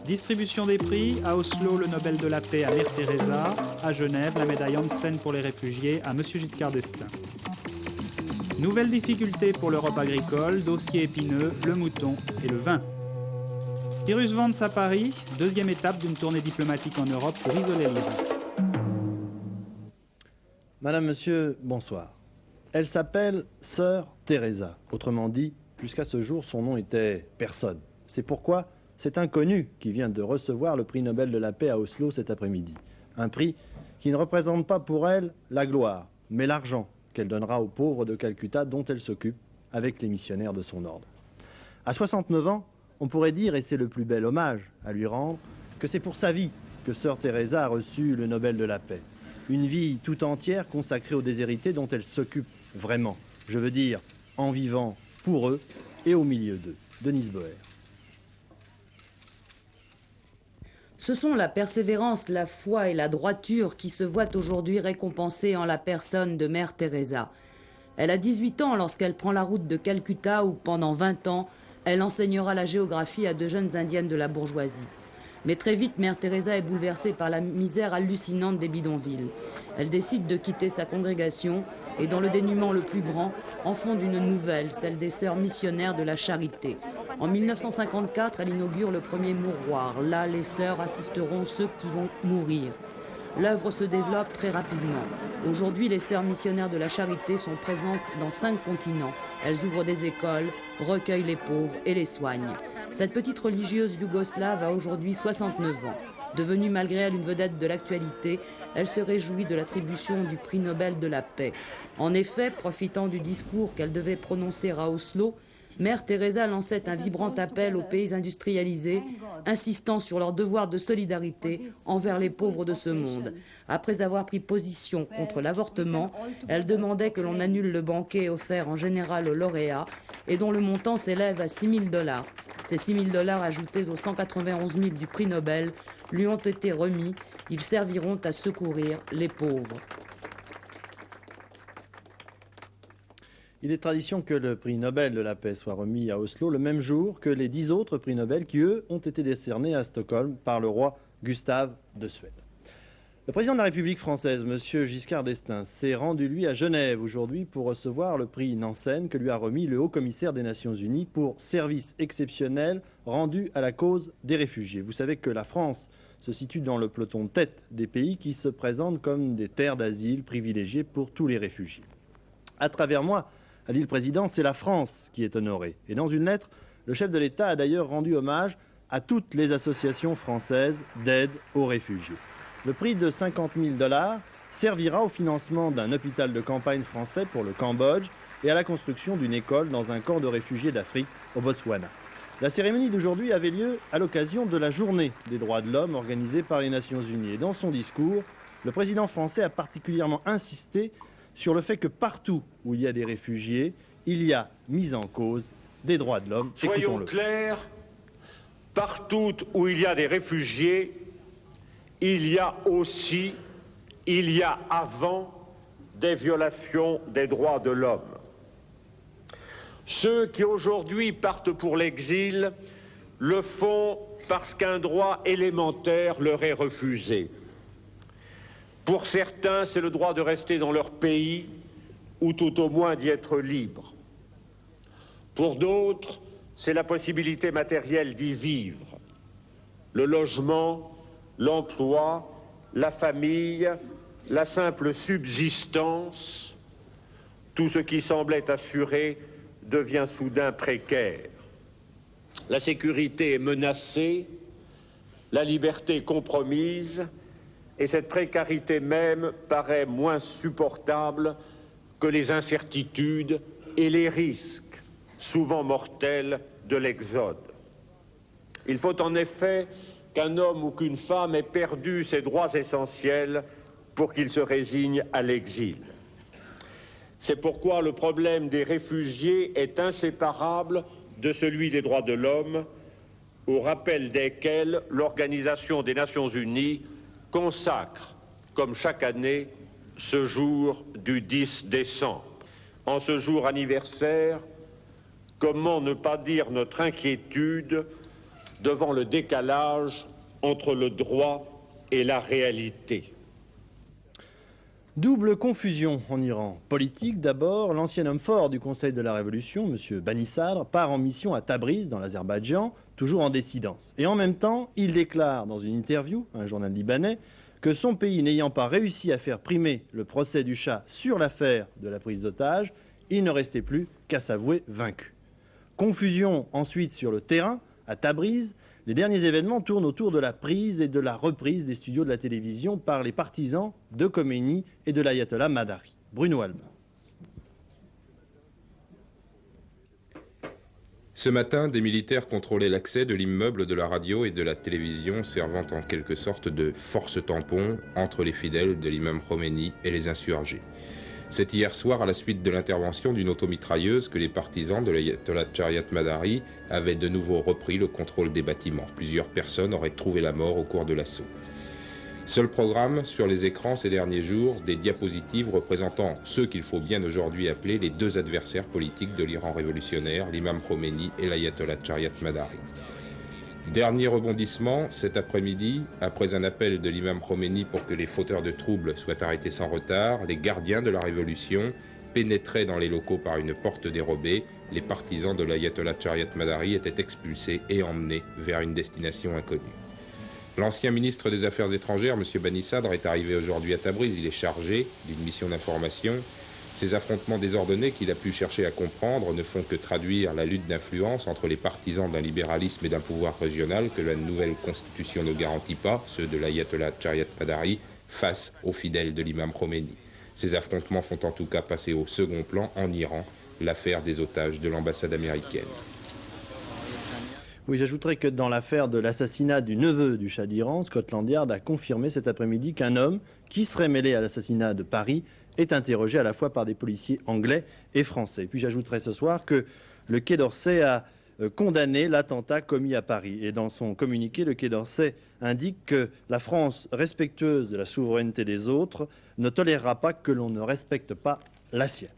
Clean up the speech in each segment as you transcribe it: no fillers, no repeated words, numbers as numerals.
Distribution des prix, à Oslo, le Nobel de la paix à Mère Teresa, à Genève, la médaille Hansen pour les réfugiés à Monsieur Giscard d'Estaing. Nouvelles difficultés pour l'Europe agricole, dossier épineux, le mouton et le vin. Cyrus Vance à Paris, deuxième étape d'une tournée diplomatique en Europe pour isoler l'Iran. Madame, Monsieur, bonsoir. Elle s'appelle Sœur Teresa. Autrement dit, jusqu'à ce jour, son nom était personne. C'est pourquoi cet inconnu qui vient de recevoir le prix Nobel de la paix à Oslo cet après-midi. Un prix qui ne représente pas pour elle la gloire, mais l'argent qu'elle donnera aux pauvres de Calcutta dont elle s'occupe avec les missionnaires de son ordre. À 69 ans, on pourrait dire, et c'est le plus bel hommage à lui rendre, que c'est pour sa vie que Sœur Teresa a reçu le Nobel de la paix. Une vie tout entière consacrée aux déshérités dont elle s'occupe vraiment. Je veux dire, en vivant pour eux et au milieu d'eux. Denise Boer. Ce sont la persévérance, la foi et la droiture qui se voient aujourd'hui récompensées en la personne de Mère Teresa. Elle a 18 ans lorsqu'elle prend la route de Calcutta où pendant 20 ans, elle enseignera la géographie à de jeunes indiennes de la bourgeoisie. Mais très vite, Mère Teresa est bouleversée par la misère hallucinante des bidonvilles. Elle décide de quitter sa congrégation et dans le dénuement le plus grand, en fonde une nouvelle, celle des sœurs missionnaires de la charité. En 1954, elle inaugure le premier mouroir. Là, les sœurs assisteront ceux qui vont mourir. L'œuvre se développe très rapidement. Aujourd'hui, les sœurs missionnaires de la charité sont présentes dans 5 continents. Elles ouvrent des écoles, recueillent les pauvres et les soignent. Cette petite religieuse yougoslave a aujourd'hui 69 ans. Devenue malgré elle une vedette de l'actualité, elle se réjouit de l'attribution du prix Nobel de la paix. En effet, profitant du discours qu'elle devait prononcer à Oslo, Mère Teresa lançait un vibrant appel aux pays industrialisés, insistant sur leur devoir de solidarité envers les pauvres de ce monde. Après avoir pris position contre l'avortement, elle demandait que l'on annule le banquet offert en général aux lauréats et dont le montant s'élève à 6 000 $. Ces 6 000 $ ajoutés aux 191 000 du prix Nobel lui ont été remis. Ils serviront à secourir les pauvres. Il est tradition que le prix Nobel de la paix soit remis à Oslo le même jour que les 10 autres prix Nobel qui, eux, ont été décernés à Stockholm par le roi Gustave de Suède. Le président de la République française, M. Giscard d'Estaing, s'est rendu, lui, à Genève aujourd'hui pour recevoir le prix Nansen que lui a remis le haut-commissaire des Nations Unies pour service exceptionnel rendu à la cause des réfugiés. Vous savez que la France se situe dans le peloton de tête des pays qui se présentent comme des terres d'asile privilégiées pour tous les réfugiés. À travers moi, a dit le président, c'est la France qui est honorée. Et dans une lettre, le chef de l'État a d'ailleurs rendu hommage à toutes les associations françaises d'aide aux réfugiés. Le prix de 50 000 $ servira au financement d'un hôpital de campagne français pour le Cambodge et à la construction d'une école dans un camp de réfugiés d'Afrique au Botswana. La cérémonie d'aujourd'hui avait lieu à l'occasion de la Journée des droits de l'homme organisée par les Nations Unies. Et dans son discours, le président français a particulièrement insisté sur le fait que partout où il y a des réfugiés, il y a mise en cause des droits de l'homme. Soyons clairs, partout où il y a des réfugiés, il y a avant des violations des droits de l'homme. Ceux qui aujourd'hui partent pour l'exil le font parce qu'un droit élémentaire leur est refusé. Pour certains, c'est le droit de rester dans leur pays ou tout au moins d'y être libre. Pour d'autres, c'est la possibilité matérielle d'y vivre. Le logement, l'emploi, la famille, la simple subsistance, tout ce qui semblait assuré devient soudain précaire. La sécurité est menacée, la liberté compromise, et cette précarité même paraît moins supportable que les incertitudes et les risques, souvent mortels, de l'exode. Il faut en effet qu'un homme ou qu'une femme ait perdu ses droits essentiels pour qu'il se résigne à l'exil. C'est pourquoi le problème des réfugiés est inséparable de celui des droits de l'homme, au rappel desquels l'Organisation des Nations Unies consacre, comme chaque année, ce jour du 10 décembre. En ce jour anniversaire, comment ne pas dire notre inquiétude devant le décalage entre le droit et la réalité. Double confusion en Iran. Politique d'abord, l'ancien homme fort du Conseil de la Révolution, M. Bani Sadr, part en mission à Tabriz, dans l'Azerbaïdjan, toujours en dissidence. Et en même temps, il déclare dans une interview à un journal libanais que son pays n'ayant pas réussi à faire primer le procès du Shah sur l'affaire de la prise d'otages, il ne restait plus qu'à s'avouer vaincu. Confusion ensuite sur le terrain, à Tabriz. Les derniers événements tournent autour de la prise et de la reprise des studios de la télévision par les partisans de Khomeini et de l'ayatollah Madari. Bruno Albin. Ce matin, des militaires contrôlaient l'accès de l'immeuble de la radio et de la télévision, servant en quelque sorte de force tampon entre les fidèles de l'imam Khomeini et les insurgés. C'est hier soir, à la suite de l'intervention d'une automitrailleuse, que les partisans de l'ayatollah Shariat Madari avaient de nouveau repris le contrôle des bâtiments. Plusieurs personnes auraient trouvé la mort au cours de l'assaut. Seul programme sur les écrans ces derniers jours, des diapositives représentant ceux qu'il faut bien aujourd'hui appeler les deux adversaires politiques de l'Iran révolutionnaire, l'imam Khomeini et l'ayatollah Shariat Madari. Dernier rebondissement, cet après-midi, après un appel de l'imam Khomeini pour que les fauteurs de troubles soient arrêtés sans retard, les gardiens de la révolution pénétraient dans les locaux par une porte dérobée. Les partisans de l'ayatollah Shariat Madari étaient expulsés et emmenés vers une destination inconnue. L'ancien ministre des Affaires étrangères, M. Bani Sadr, est arrivé aujourd'hui à Tabriz. Il est chargé d'une mission d'information. Ces affrontements désordonnés qu'il a pu chercher à comprendre ne font que traduire la lutte d'influence entre les partisans d'un libéralisme et d'un pouvoir régional que la nouvelle constitution ne garantit pas, ceux de l'ayatollah Shariat Madari, face aux fidèles de l'imam Khomeini. Ces affrontements font en tout cas passer au second plan, en Iran, l'affaire des otages de l'ambassade américaine. Oui, j'ajouterais que dans l'affaire de l'assassinat du neveu du Shah d'Iran, Scotland Yard a confirmé cet après-midi qu'un homme qui serait mêlé à l'assassinat de Paris est interrogé à la fois par des policiers anglais et français. Puis j'ajouterai ce soir que le Quai d'Orsay a condamné l'attentat commis à Paris. Et dans son communiqué, le Quai d'Orsay indique que la France, respectueuse de la souveraineté des autres, ne tolérera pas que l'on ne respecte pas la sienne.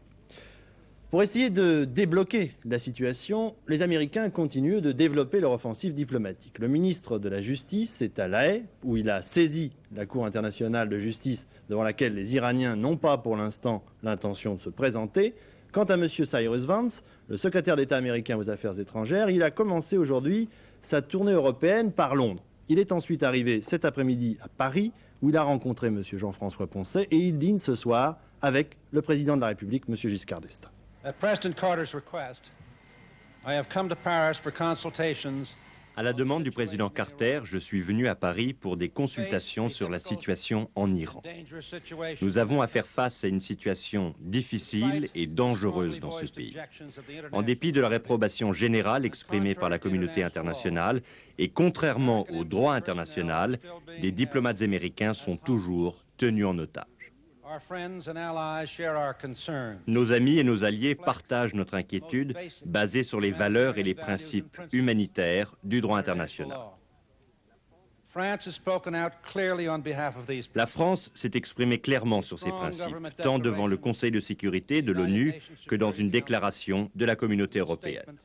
Pour essayer de débloquer la situation, les Américains continuent de développer leur offensive diplomatique. Le ministre de la Justice est à La Haye, où il a saisi la Cour internationale de justice devant laquelle les Iraniens n'ont pas pour l'instant l'intention de se présenter. Quant à M. Cyrus Vance, le secrétaire d'État américain aux Affaires étrangères, il a commencé aujourd'hui sa tournée européenne par Londres. Il est ensuite arrivé cet après-midi à Paris, où il a rencontré M. Jean-François Poncet, et il dîne ce soir avec le président de la République, M. Giscard d'Estaing. At President Carter's request, I have come to Paris for consultations. À la demande du président Carter, je suis venu à Paris pour des consultations sur la situation en Iran. Nous avons à faire face à une situation difficile et dangereuse dans ce pays. En dépit de la réprobation générale exprimée par la communauté internationale et contrairement au droit international, les diplomates américains sont toujours tenus en otage. Nos amis et nos alliés partagent notre inquiétude basée sur les valeurs et les principes humanitaires du droit international. La France s'est exprimée clairement sur ces principes, tant devant le Conseil de sécurité de l'ONU que dans une déclaration de la communauté européenne.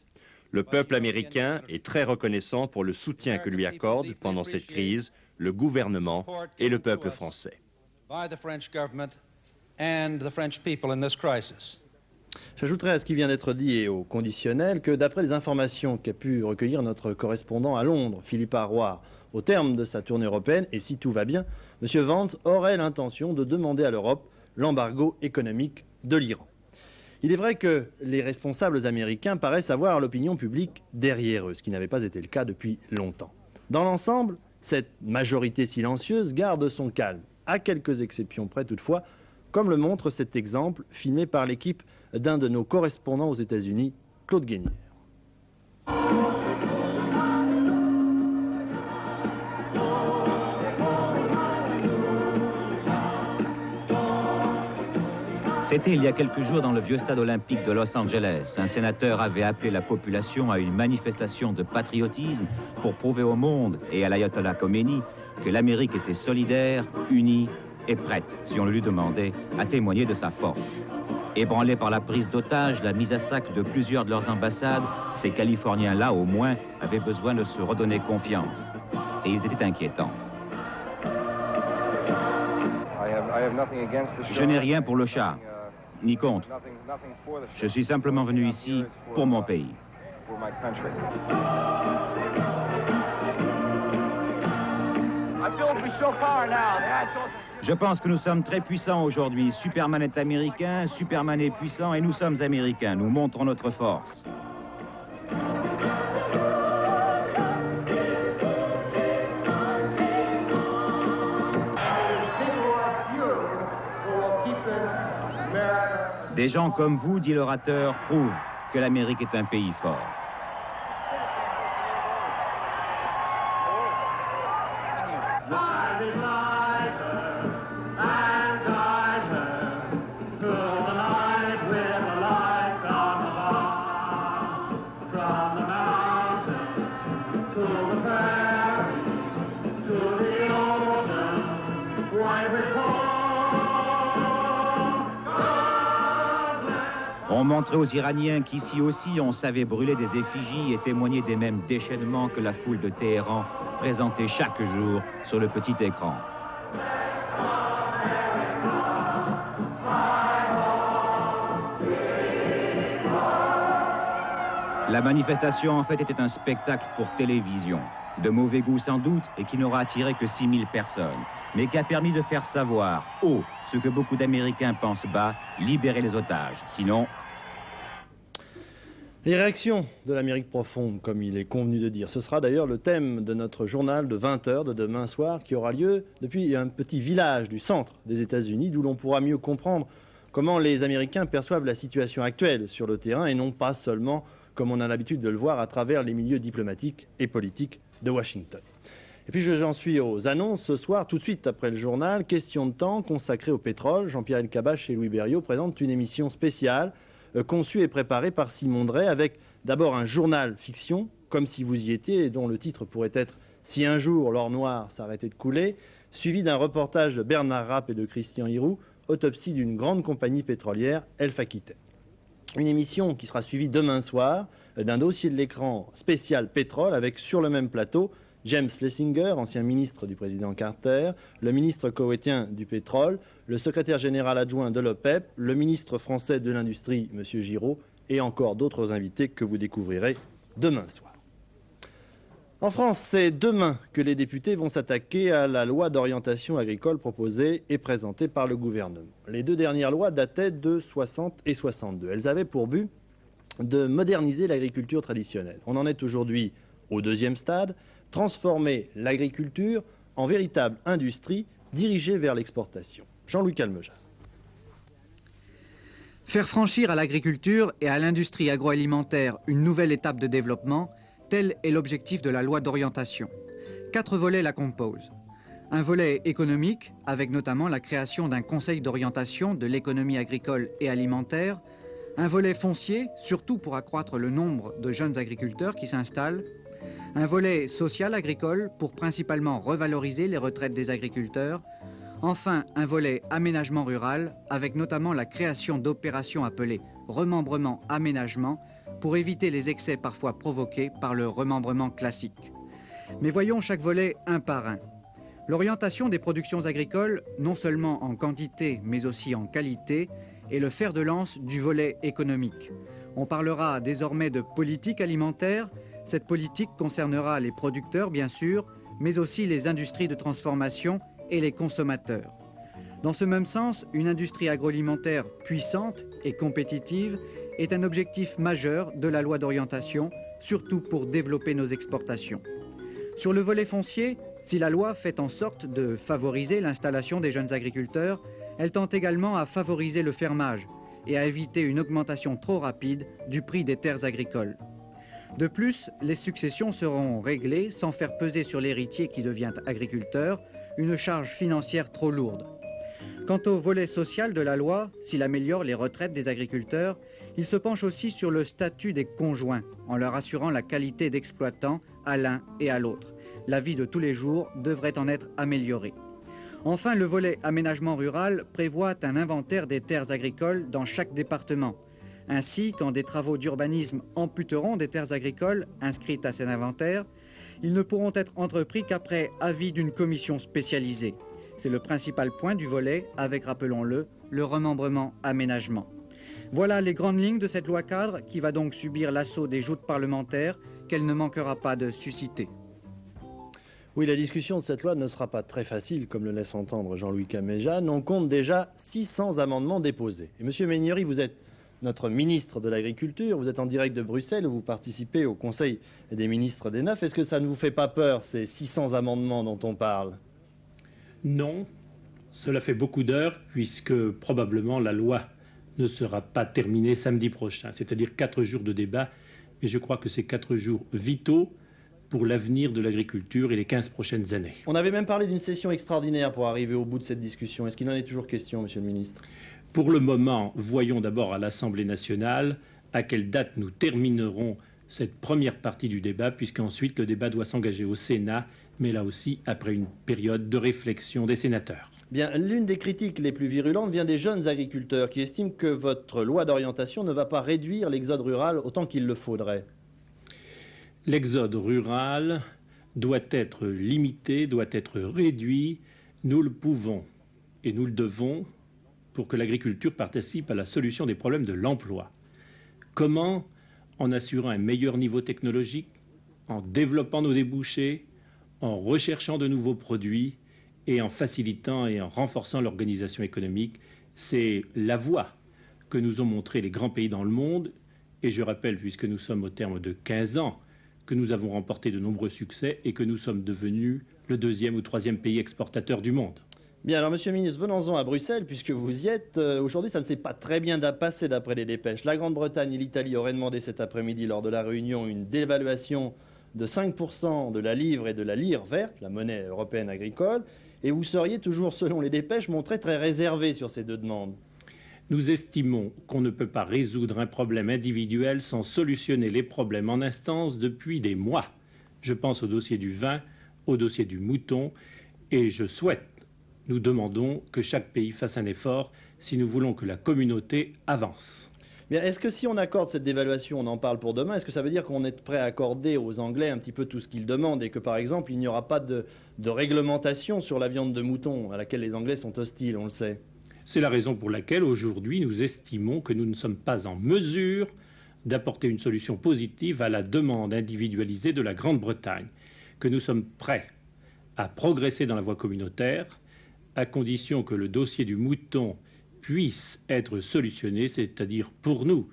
Le peuple américain est très reconnaissant pour le soutien que lui accorde pendant cette crise le gouvernement et le peuple français. J'ajouterai à ce qui vient d'être dit et au conditionnel que d'après les informations qu'a pu recueillir notre correspondant à Londres, Philippe Arroir, au terme de sa tournée européenne, et si tout va bien, M. Vance aurait l'intention de demander à l'Europe l'embargo économique de l'Iran. Il est vrai que les responsables américains paraissent avoir l'opinion publique derrière eux, ce qui n'avait pas été le cas depuis longtemps. Dans l'ensemble, cette majorité silencieuse garde son calme, à quelques exceptions près toutefois, comme le montre cet exemple filmé par l'équipe d'un de nos correspondants aux États-Unis, Claude Guénière. C'était il y a quelques jours dans le vieux stade olympique de Los Angeles. Un sénateur avait appelé la population à une manifestation de patriotisme pour prouver au monde et à l'ayatollah Khomeini que l'Amérique était solidaire, unie et prête, si on le lui demandait, à témoigner de sa force. Ébranlés par la prise d'otages, la mise à sac de plusieurs de leurs ambassades, ces Californiens-là, au moins, avaient besoin de se redonner confiance. Et ils étaient inquiétants. Je n'ai rien pour le Shah, ni contre. Je suis simplement venu ici pour mon pays. Je pense que nous sommes très puissants aujourd'hui. Superman est américain, Superman est puissant et nous sommes américains. Nous montrons notre force. Des gens comme vous, dit l'orateur, prouvent que l'Amérique est un pays fort. On montrait aux Iraniens qu'ici aussi on savait brûler des effigies et témoigner des mêmes déchaînements que la foule de Téhéran présentait chaque jour sur le petit écran. La manifestation en fait était un spectacle pour télévision, de mauvais goût sans doute et qui n'aura attiré que 6000 personnes, mais qui a permis de faire savoir haut ce que beaucoup d'Américains pensent bas, libérer les otages, sinon... Les réactions de l'Amérique profonde, comme il est convenu de dire. Ce sera d'ailleurs le thème de notre journal de 20h de demain soir qui aura lieu depuis un petit village du centre des États-Unis d'où l'on pourra mieux comprendre comment les Américains perçoivent la situation actuelle sur le terrain et non pas seulement comme on a l'habitude de le voir à travers les milieux diplomatiques et politiques de Washington. Et puis j'en suis aux annonces ce soir, tout de suite après le journal, question de temps consacrée au pétrole. Jean-Pierre Elkabbach et Louis Berriot présentent une émission spéciale conçu et préparé par Simon Drey avec d'abord un journal fiction, comme si vous y étiez, et dont le titre pourrait être « Si un jour l'or noir s'arrêtait de couler », suivi d'un reportage de Bernard Rapp et de Christian Hiroux, autopsie d'une grande compagnie pétrolière, Elf Aquitaine. Une émission qui sera suivie demain soir d'un dossier de l'écran spécial pétrole avec sur le même plateau James Schlesinger, ancien ministre du président Carter, le ministre koweïtien du pétrole, le secrétaire général adjoint de l'OPEP, le ministre français de l'Industrie, M. Giraud, et encore d'autres invités que vous découvrirez demain soir. En France, c'est demain que les députés vont s'attaquer à la loi d'orientation agricole proposée et présentée par le gouvernement. Les deux dernières lois dataient de 60 et 62. Elles avaient pour but de moderniser l'agriculture traditionnelle. On en est aujourd'hui au deuxième stade, transformer l'agriculture en véritable industrie dirigée vers l'exportation. Jean-Louis Calmejean. Faire franchir à l'agriculture et à l'industrie agroalimentaire une nouvelle étape de développement, tel est l'objectif de la loi d'orientation. 4 volets la composent. Un volet économique, avec notamment la création d'un conseil d'orientation de l'économie agricole et alimentaire. Un volet foncier, surtout pour accroître le nombre de jeunes agriculteurs qui s'installent. Un volet social agricole pour principalement revaloriser les retraites des agriculteurs. Enfin, un volet aménagement rural avec notamment la création d'opérations appelées remembrement-aménagement pour éviter les excès parfois provoqués par le remembrement classique. Mais voyons chaque volet un par un. L'orientation des productions agricoles, non seulement en quantité mais aussi en qualité, est le fer de lance du volet économique. On parlera désormais de politique alimentaire. Cette politique concernera les producteurs, bien sûr, mais aussi les industries de transformation et les consommateurs. Dans ce même sens, une industrie agroalimentaire puissante et compétitive est un objectif majeur de la loi d'orientation, surtout pour développer nos exportations. Sur le volet foncier, si la loi fait en sorte de favoriser l'installation des jeunes agriculteurs, elle tente également à favoriser le fermage et à éviter une augmentation trop rapide du prix des terres agricoles. De plus, les successions seront réglées sans faire peser sur l'héritier qui devient agriculteur une charge financière trop lourde. Quant au volet social de la loi, s'il améliore les retraites des agriculteurs, il se penche aussi sur le statut des conjoints, en leur assurant la qualité d'exploitant à l'un et à l'autre. La vie de tous les jours devrait en être améliorée. Enfin, le volet aménagement rural prévoit un inventaire des terres agricoles dans chaque département. Ainsi, quand des travaux d'urbanisme amputeront des terres agricoles inscrites à cet inventaire, ils ne pourront être entrepris qu'après avis d'une commission spécialisée. C'est le principal point du volet avec, rappelons-le, le remembrement aménagement. Voilà les grandes lignes de cette loi cadre qui va donc subir l'assaut des joutes parlementaires qu'elle ne manquera pas de susciter. Oui, la discussion de cette loi ne sera pas très facile, comme le laisse entendre Jean-Louis Caméjeanne. On compte déjà 600 amendements déposés. Et Monsieur Méhaignerie, vous êtes notre ministre de l'Agriculture, vous êtes en direct de Bruxelles, où vous participez au Conseil des ministres des 9. Est-ce que ça ne vous fait pas peur, ces 600 amendements dont on parle? Non, cela fait beaucoup d'heures, puisque probablement la loi ne sera pas terminée samedi prochain, c'est-à-dire 4 jours de débat, mais je crois que c'est 4 jours vitaux pour l'avenir de l'agriculture et les 15 prochaines années. On avait même parlé d'une session extraordinaire pour arriver au bout de cette discussion. Est-ce qu'il en est toujours question, Monsieur le ministre? Pour le moment, voyons d'abord à l'Assemblée nationale à quelle date nous terminerons cette première partie du débat, puisqu'ensuite le débat doit s'engager au Sénat, mais là aussi après une période de réflexion des sénateurs. Bien, l'une des critiques les plus virulentes vient des jeunes agriculteurs qui estiment que votre loi d'orientation ne va pas réduire l'exode rural autant qu'il le faudrait. L'exode rural doit être limité, doit être réduit. Nous le pouvons et nous le devons pour que l'agriculture participe à la solution des problèmes de l'emploi. Comment? En assurant un meilleur niveau technologique, en développant nos débouchés, en recherchant de nouveaux produits et en facilitant et en renforçant l'organisation économique. C'est la voie que nous ont montré les grands pays dans le monde. Et je rappelle, puisque nous sommes au terme de 15 ans, que nous avons remporté de nombreux succès et que nous sommes devenus le 2e ou 3e pays exportateur du monde. Bien, alors Monsieur le ministre, venons-en à Bruxelles, puisque vous y êtes. Aujourd'hui, ça ne s'est pas très bien passé d'après les dépêches. La Grande-Bretagne et l'Italie auraient demandé cet après-midi, lors de la réunion, une dévaluation de 5% de la livre et de la lire verte, la monnaie européenne agricole, et vous seriez toujours, selon les dépêches, montré très réservé sur ces deux demandes. Nous estimons qu'on ne peut pas résoudre un problème individuel sans solutionner les problèmes en instance depuis des mois. Je pense au dossier du vin, au dossier du mouton, et nous demandons que chaque pays fasse un effort si nous voulons que la communauté avance. Bien, est-ce que si on accorde cette dévaluation, on en parle pour demain, est-ce que ça veut dire qu'on est prêt à accorder aux Anglais un petit peu tout ce qu'ils demandent et que par exemple il n'y aura pas de réglementation sur la viande de mouton à laquelle les Anglais sont hostiles, on le sait? C'est la raison pour laquelle aujourd'hui nous estimons que nous ne sommes pas en mesure d'apporter une solution positive à la demande individualisée de la Grande-Bretagne, que nous sommes prêts à progresser dans la voie communautaire à condition que le dossier du mouton puisse être solutionné, c'est-à-dire pour nous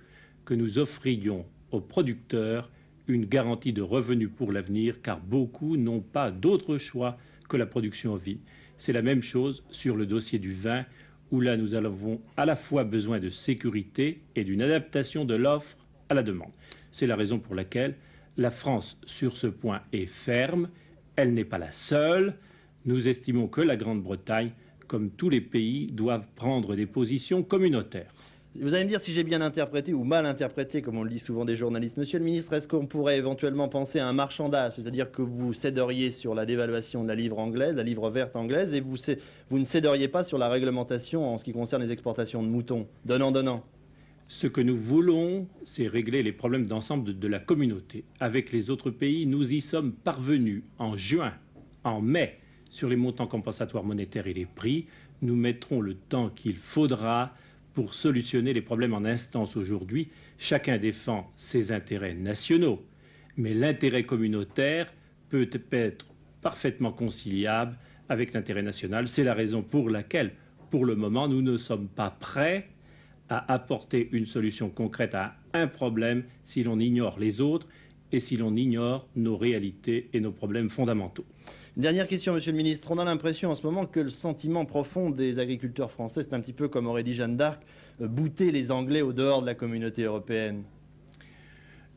que nous offrions aux producteurs une garantie de revenus pour l'avenir, car beaucoup n'ont pas d'autre choix que la production ovine. C'est la même chose sur le dossier du vin, où là nous avons à la fois besoin de sécurité et d'une adaptation de l'offre à la demande. C'est la raison pour laquelle la France, sur ce point, est ferme. Elle n'est pas la seule. Nous estimons que la Grande-Bretagne, comme tous les pays, doivent prendre des positions communautaires. Vous allez me dire si j'ai bien interprété ou mal interprété, comme on le dit souvent des journalistes. Monsieur le ministre, est-ce qu'on pourrait éventuellement penser à un marchandage, c'est-à-dire que vous céderiez sur la dévaluation de la livre anglaise, la livre verte anglaise, et vous ne céderiez pas sur la réglementation en ce qui concerne les exportations de moutons, donnant-donnant? Ce que nous voulons, c'est régler les problèmes d'ensemble de la communauté. Avec les autres pays, nous y sommes parvenus en juin, en mai, sur les montants compensatoires monétaires et les prix. Nous mettrons le temps qu'il faudra pour solutionner les problèmes en instance aujourd'hui. Chacun défend ses intérêts nationaux, mais l'intérêt communautaire peut être parfaitement conciliable avec l'intérêt national. C'est la raison pour laquelle, pour le moment, nous ne sommes pas prêts à apporter une solution concrète à un problème si l'on ignore les autres et si l'on ignore nos réalités et nos problèmes fondamentaux. Une dernière question, Monsieur le ministre. On a l'impression en ce moment que le sentiment profond des agriculteurs français, c'est un petit peu comme aurait dit Jeanne d'Arc, bouter les Anglais au dehors de la communauté européenne.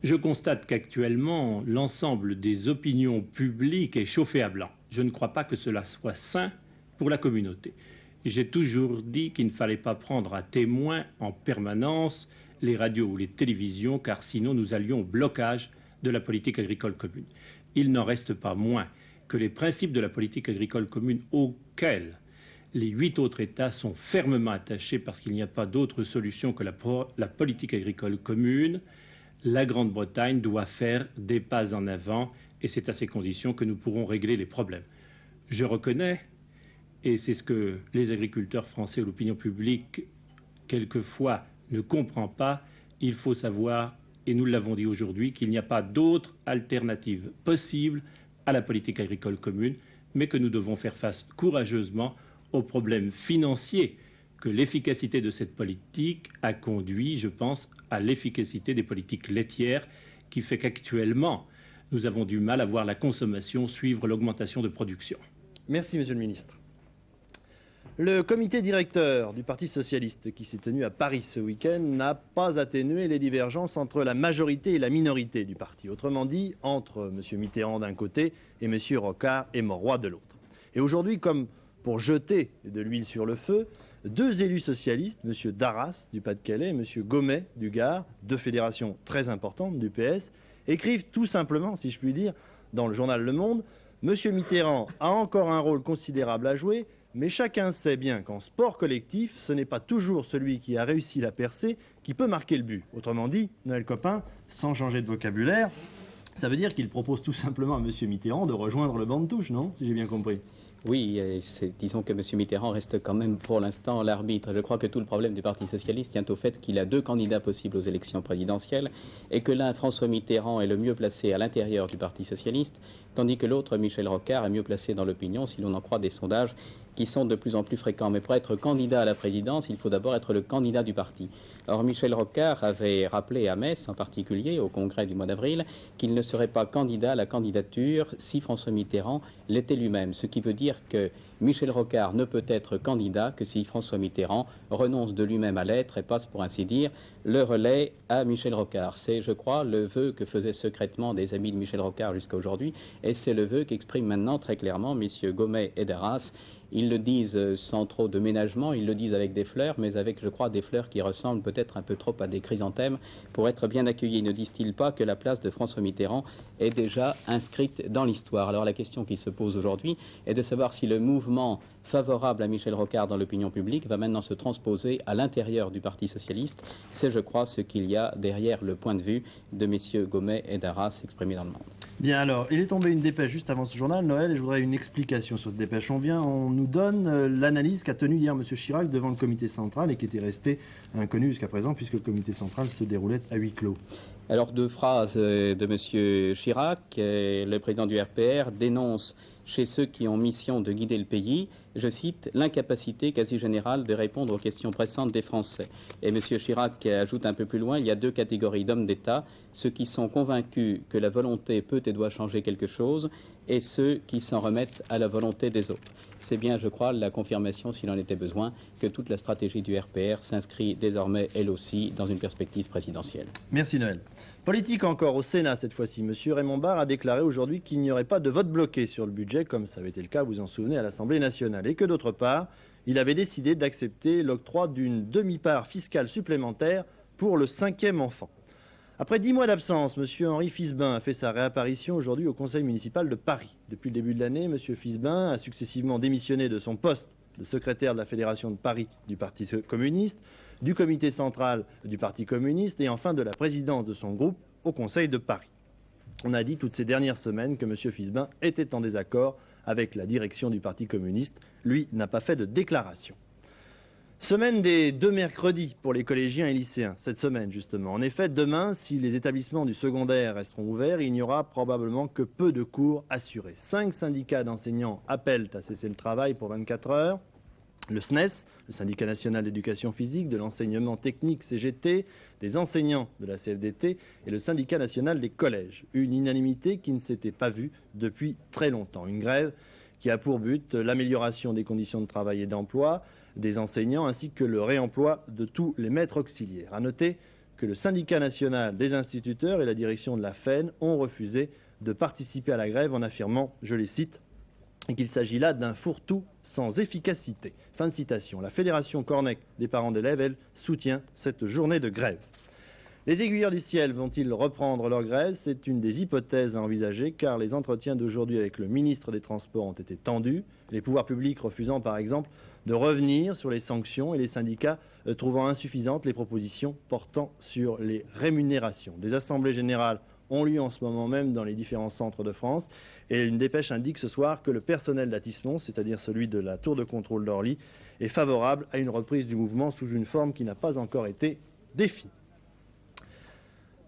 Je constate qu'actuellement, l'ensemble des opinions publiques est chauffé à blanc. Je ne crois pas que cela soit sain pour la communauté. J'ai toujours dit qu'il ne fallait pas prendre à témoin en permanence les radios ou les télévisions, car sinon nous allions au blocage de la politique agricole commune. Il n'en reste pas moins que les principes de la politique agricole commune auxquels les 8 autres États sont fermement attachés parce qu'il n'y a pas d'autre solution que la politique agricole commune. La Grande-Bretagne doit faire des pas en avant et c'est à ces conditions que nous pourrons régler les problèmes. Je reconnais, et c'est ce que les agriculteurs français ou l'opinion publique quelquefois ne comprend pas, il faut savoir, et nous l'avons dit aujourd'hui, qu'il n'y a pas d'autre alternative possible à la politique agricole commune, mais que nous devons faire face courageusement aux problèmes financiers que l'efficacité de cette politique a conduit, je pense, à l'efficacité des politiques laitières, qui fait qu'actuellement, nous avons du mal à voir la consommation suivre l'augmentation de production. Merci, Monsieur le Ministre. Le comité directeur du Parti socialiste qui s'est tenu à Paris ce week-end n'a pas atténué les divergences entre la majorité et la minorité du parti. Autrement dit, entre M. Mitterrand d'un côté et M. Rocard et Mauroy de l'autre. Et aujourd'hui, comme pour jeter de l'huile sur le feu, deux élus socialistes, M. Darras du Pas-de-Calais et M. Gomet du Gard, deux fédérations très importantes du PS, écrivent tout simplement, si je puis dire, dans le journal Le Monde, « M. Mitterrand a encore un rôle considérable à jouer, mais chacun sait bien qu'en sport collectif, ce n'est pas toujours celui qui a réussi la percée qui peut marquer le but. » Autrement dit, Noël Copin, sans changer de vocabulaire, ça veut dire qu'il propose tout simplement à M. Mitterrand de rejoindre le banc de touche, non? Si j'ai bien compris. Oui, disons que M. Mitterrand reste quand même pour l'instant l'arbitre. Je crois que tout le problème du Parti socialiste tient au fait qu'il a deux candidats possibles aux élections présidentielles et que l'un, François Mitterrand, est le mieux placé à l'intérieur du Parti socialiste, tandis que l'autre, Michel Rocard, est mieux placé dans l'opinion, si l'on en croit des sondages qui sont de plus en plus fréquents. Mais pour être candidat à la présidence, il faut d'abord être le candidat du parti. Or, Michel Rocard avait rappelé à Metz, en particulier, au congrès du mois d'avril, qu'il ne serait pas candidat à la candidature si François Mitterrand l'était lui-même. Ce qui veut dire que Michel Rocard ne peut être candidat que si François Mitterrand renonce de lui-même à l'être et passe, pour ainsi dire, le relais à Michel Rocard. C'est, je crois, le vœu que faisaient secrètement des amis de Michel Rocard jusqu'à aujourd'hui, et c'est le vœu qu'expriment maintenant très clairement messieurs Gomet et Darras. Ils le disent sans trop de ménagement, ils le disent avec des fleurs, mais avec, je crois, des fleurs qui ressemblent peut-être un peu trop à des chrysanthèmes pour être bien accueillis. Ne disent-ils pas que la place de François Mitterrand est déjà inscrite dans l'histoire? Alors la question qui se pose aujourd'hui est de savoir si le mouvement favorable à Michel Rocard dans l'opinion publique va maintenant se transposer à l'intérieur du Parti socialiste. C'est, je crois, ce qu'il y a derrière le point de vue de messieurs Gomet et Darras exprimé dans le Monde. Bien alors, il est tombé une dépêche juste avant ce journal, Noël, et je voudrais une explication sur cette dépêche. On nous donne l'analyse qu'a tenue hier M. Chirac devant le comité central et qui était resté inconnu jusqu'à présent puisque le comité central se déroulait à huis clos. Alors deux phrases de M. Chirac. Le président du RPR dénonce chez ceux qui ont mission de guider le pays, je cite, l'incapacité quasi générale de répondre aux questions pressantes des Français. Et M. Chirac ajoute un peu plus loin, il y a deux catégories d'hommes d'État, ceux qui sont convaincus que la volonté peut et doit changer quelque chose, et ceux qui s'en remettent à la volonté des autres. C'est bien, je crois, la confirmation, s'il en était besoin, que toute la stratégie du RPR s'inscrit désormais, elle aussi, dans une perspective présidentielle. Merci Noël. Politique encore au Sénat cette fois-ci. M. Raymond Barre a déclaré aujourd'hui qu'il n'y aurait pas de vote bloqué sur le budget, comme ça avait été le cas, vous en souvenez, à l'Assemblée nationale. Et que d'autre part, il avait décidé d'accepter l'octroi d'une demi-part fiscale supplémentaire pour le 5e enfant. Après 10 mois d'absence, M. Henri Fisbin a fait sa réapparition aujourd'hui au Conseil municipal de Paris. Depuis le début de l'année, M. Fisbin a successivement démissionné de son poste de secrétaire de la Fédération de Paris du Parti communiste, du comité central du Parti communiste et enfin de la présidence de son groupe au Conseil de Paris. On a dit toutes ces dernières semaines que M. Fisbin était en désaccord avec la direction du Parti communiste. Lui n'a pas fait de déclaration. Semaine des 2 mercredis pour les collégiens et lycéens, cette semaine justement. En effet, demain, si les établissements du secondaire resteront ouverts, il n'y aura probablement que peu de cours assurés. 5 syndicats d'enseignants appellent à cesser le travail pour 24 heures. Le SNES, le syndicat national d'éducation physique, de l'enseignement technique CGT, des enseignants de la CFDT et le syndicat national des collèges. Une unanimité qui ne s'était pas vue depuis très longtemps. Une grève qui a pour but l'amélioration des conditions de travail et d'emploi des enseignants ainsi que le réemploi de tous les maîtres auxiliaires. À noter que le syndicat national des instituteurs et la direction de la FEN ont refusé de participer à la grève en affirmant, je les cite, qu'il s'agit là d'un fourre-tout sans efficacité. Fin de citation. La Fédération Cornec des parents d'élèves, elle, soutient cette journée de grève. Les aiguilleurs du ciel vont-ils reprendre leur grève? C'est une des hypothèses à envisager car les entretiens d'aujourd'hui avec le ministre des Transports ont été tendus, les pouvoirs publics refusant par exemple de revenir sur les sanctions et les syndicats trouvant insuffisantes les propositions portant sur les rémunérations. Des assemblées générales ont lieu en ce moment même dans les différents centres de France et une dépêche indique ce soir que le personnel d'Atismon, c'est-à-dire celui de la tour de contrôle d'Orly, est favorable à une reprise du mouvement sous une forme qui n'a pas encore été définie.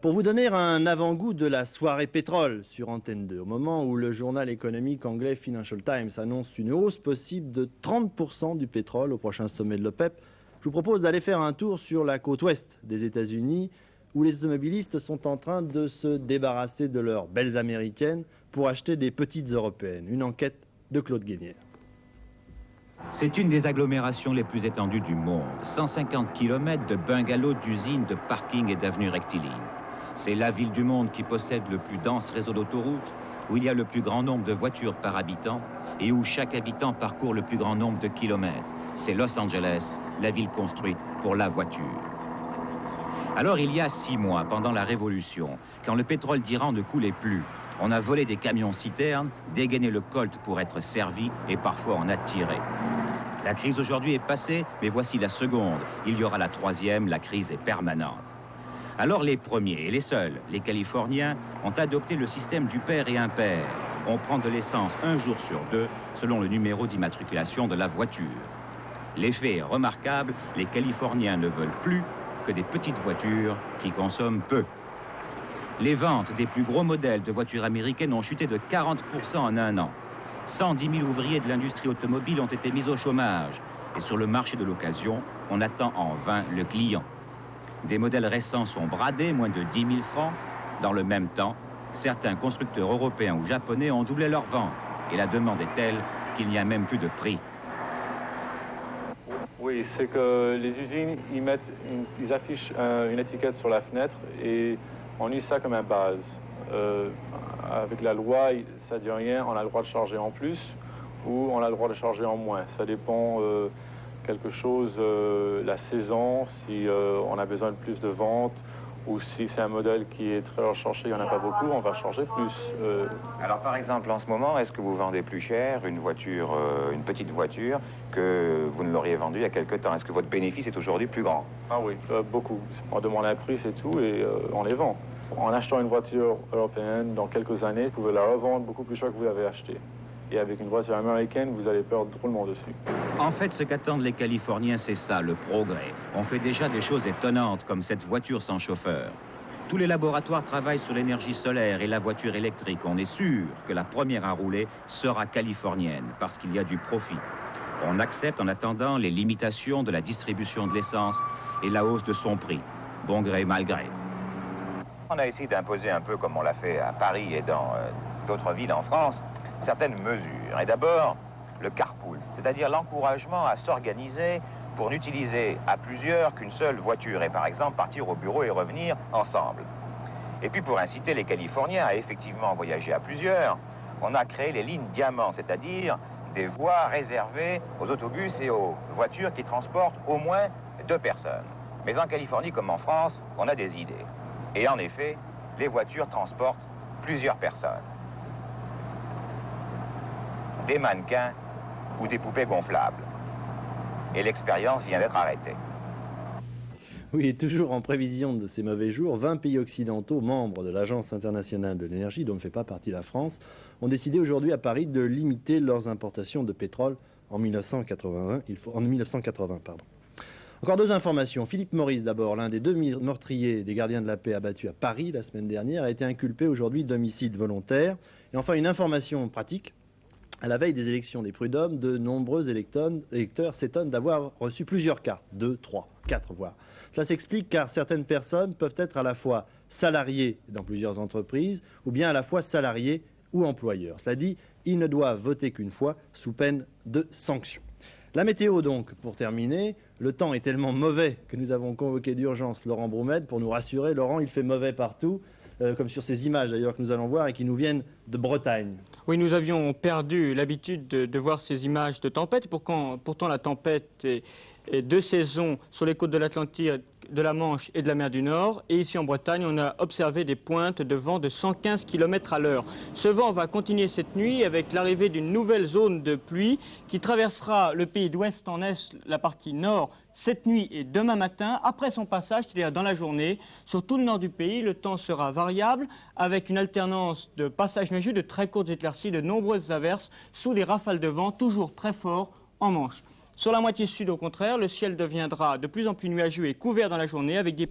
Pour vous donner un avant-goût de la soirée pétrole sur Antenne 2, au moment où le journal économique anglais Financial Times annonce une hausse possible de 30% du pétrole au prochain sommet de l'OPEP, je vous propose d'aller faire un tour sur la côte ouest des États-Unis, où les automobilistes sont en train de se débarrasser de leurs belles américaines pour acheter des petites européennes. Une enquête de Claude Guénière. C'est une des agglomérations les plus étendues du monde. 150 km de bungalows, d'usines, de parkings et d'avenues rectilignes. C'est la ville du monde qui possède le plus dense réseau d'autoroutes, où il y a le plus grand nombre de voitures par habitant et où chaque habitant parcourt le plus grand nombre de kilomètres. C'est Los Angeles, la ville construite pour la voiture. Alors il y a 6 mois, pendant la Révolution, quand le pétrole d'Iran ne coulait plus, on a volé des camions-citernes, dégainé le Colt pour être servi et parfois en a tiré. La crise aujourd'hui est passée, mais voici la seconde. Il y aura la troisième, la crise est permanente. Alors les premiers et les seuls, les Californiens, ont adopté le système du pair et impair. On prend de l'essence un jour sur 2, selon le numéro d'immatriculation de la voiture. L'effet est remarquable, les Californiens ne veulent plus que des petites voitures qui consomment peu. Les ventes des plus gros modèles de voitures américaines ont chuté de 40% en un an. 110 000 ouvriers de l'industrie automobile ont été mis au chômage. Et sur le marché de l'occasion, on attend en vain le client. Des modèles récents sont bradés, moins de 10 000 francs. Dans le même temps, certains constructeurs européens ou japonais ont doublé leurs ventes. Et la demande est telle qu'il n'y a même plus de prix. Oui, c'est que les usines, ils affichent une étiquette sur la fenêtre et on use ça comme un base. Avec la loi, ça dit rien, on a le droit de charger en plus ou on a le droit de charger en moins. Ça dépend quelque chose, la saison, si on a besoin de plus de ventes ou si c'est un modèle qui est très recherché, il n'y en a pas beaucoup, on va charger plus. Alors par exemple, en ce moment, est-ce que vous vendez plus cher une voiture, une petite voiture, que vous ne l'auriez vendue il y a quelque temps? Est-ce que votre bénéfice est aujourd'hui plus grand? Ah oui, beaucoup. On demande un prix, c'est tout, et on les vend. En achetant une voiture européenne, dans quelques années, vous pouvez la revendre beaucoup plus cher que vous l'avez achetée. Et avec une voiture américaine, vous allez perdre drôlement dessus. En fait, ce qu'attendent les Californiens, c'est ça, le progrès. On fait déjà des choses étonnantes, comme cette voiture sans chauffeur. Tous les laboratoires travaillent sur l'énergie solaire et la voiture électrique. On est sûr que la première à rouler sera californienne, parce qu'il y a du profit. On accepte en attendant les limitations de la distribution de l'essence et la hausse de son prix, bon gré, mal gré. On a essayé d'imposer un peu, comme on l'a fait à Paris et dans d'autres villes en France, certaines mesures. Et d'abord, le carpool, c'est-à-dire l'encouragement à s'organiser pour n'utiliser à plusieurs qu'une seule voiture et par exemple partir au bureau et revenir ensemble. Et puis pour inciter les Californiens à effectivement voyager à plusieurs, on a créé les lignes diamants, c'est-à-dire des voies réservées aux autobus et aux voitures qui transportent au moins 2 personnes. Mais en Californie comme en France, on a des idées. Et en effet, les voitures transportent plusieurs personnes. Des mannequins ou des poupées gonflables. Et l'expérience vient d'être arrêtée. Oui, et toujours en prévision de ces mauvais jours, 20 pays occidentaux, membres de l'Agence internationale de l'énergie, dont ne fait pas partie la France, ont décidé aujourd'hui à Paris de limiter leurs importations de pétrole en 1980. Encore 2 informations. Philippe Maurice, d'abord, l'un des 2 meurtriers des gardiens de la paix abattus à Paris la semaine dernière, a été inculpé aujourd'hui d'homicide volontaire. Et enfin, une information pratique. À la veille des élections des prud'hommes, de nombreux électeurs s'étonnent d'avoir reçu plusieurs cartes, 2, 3, 4 voire. Cela s'explique car certaines personnes peuvent être à la fois salariées dans plusieurs entreprises ou bien à la fois salariés ou employeurs. Cela dit, ils ne doivent voter qu'une fois sous peine de sanction. La météo donc, pour terminer, le temps est tellement mauvais que nous avons convoqué d'urgence Laurent Broumède pour nous rassurer. Laurent, il fait mauvais partout. Comme sur ces images d'ailleurs que nous allons voir et qui nous viennent de Bretagne. Oui, nous avions perdu l'habitude de voir ces images de tempête. Pourtant, la tempête 2 saisons sur les côtes de l'Atlantique, de la Manche et de la mer du Nord. Et ici en Bretagne, on a observé des pointes de vent de 115 km à l'heure. Ce vent va continuer cette nuit avec l'arrivée d'une nouvelle zone de pluie qui traversera le pays d'ouest en est, la partie nord, cette nuit et demain matin. Après son passage, c'est-à-dire dans la journée, sur tout le nord du pays, le temps sera variable avec une alternance de passages nuageux, de très courtes éclaircies, de nombreuses averses sous des rafales de vent toujours très forts en Manche. Sur la moitié sud, au contraire, le ciel deviendra de plus en plus nuageux et couvert dans la journée avec des